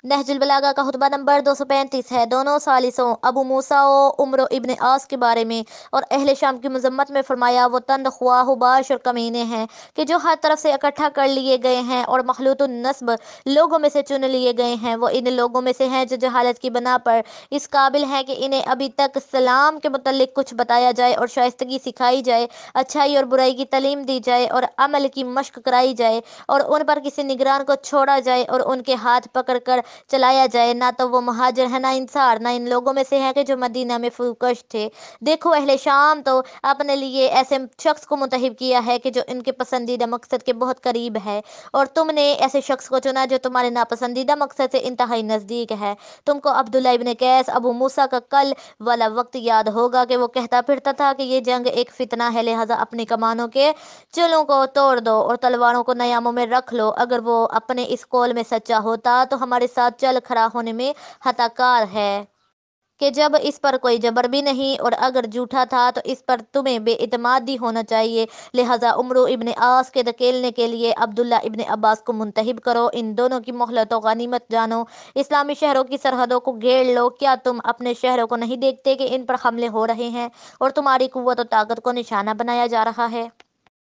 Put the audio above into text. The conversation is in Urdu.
نہج البلاغہ کا خطبہ نمبر 235 ہے۔ دونوں ثالثوں ابو موسیٰ و عمرو ابن عاص کے بارے میں اور اہل شام کی مذمت میں فرمایا، وہ تند خواہ و باش اور کمینے ہیں کہ جو ہر طرف سے اکٹھا کر لیے گئے ہیں اور مخلوط النسب لوگوں میں سے چن لیے گئے ہیں۔ وہ ان لوگوں میں سے ہیں جو جہالت کی بنا پر اس قابل ہیں کہ انہیں ابھی تک اسلام کے متعلق کچھ بتایا جائے اور شائستگی سکھائی جائے، اچھائی اور برائی کی تعلیم دی جائے اور عمل کی مشق کرائی جائے، اور ان پر کسی نگران کو چھوڑا جائے اور ان کے ہاتھ پکڑ کر چلایا جائے۔ نہ تو وہ مہاجر ہیں نہ انصار، نہ ان لوگوں میں سے ہیں کہ جو مدینہ میں فروکش تھے۔ دیکھو اہل شام تو اپنے لیے ایسے شخص کو منتخب کیا ہے کہ جو ان کے پسندیدہ مقصد کے بہت قریب ہے، اور تم نے ایسے شخص کو چنا جو تمہارے ناپسندیدہ مقصد سے انتہائی نزدیک ہے۔ تم کو عبداللہ ابن قیس ابو موسیٰ کا کل والا وقت یاد ہوگا کہ وہ کہتا پھرتا تھا کہ یہ جنگ ایک فتنہ ہے، لہٰذا اپنی کمانوں کے چلوں کو توڑ دو اور تلواروں کو نیاموں میں رکھ لو۔ اگر وہ اپنے اس قول میں سچا ہوتا تو ہمارے ساتھ چل کھڑا ہونے میں خطا کار ہے کہ جب اس پر کوئی جبر بھی نہیں، اور اگر جھوٹا تھا تو اس پر تمہیں بے اعتمادی ہونا چاہیے۔ لہٰذا عمرو ابن عاص کے دھکیلنے کے لیے عبداللہ ابن عباس کو منتخب کرو۔ ان دونوں کی مہلت و غنیمت جانو، اسلامی شہروں کی سرحدوں کو گھیر لو۔ کیا تم اپنے شہروں کو نہیں دیکھتے کہ ان پر حملے ہو رہے ہیں اور تمہاری قوت و طاقت کو نشانہ بنایا جا رہا ہے؟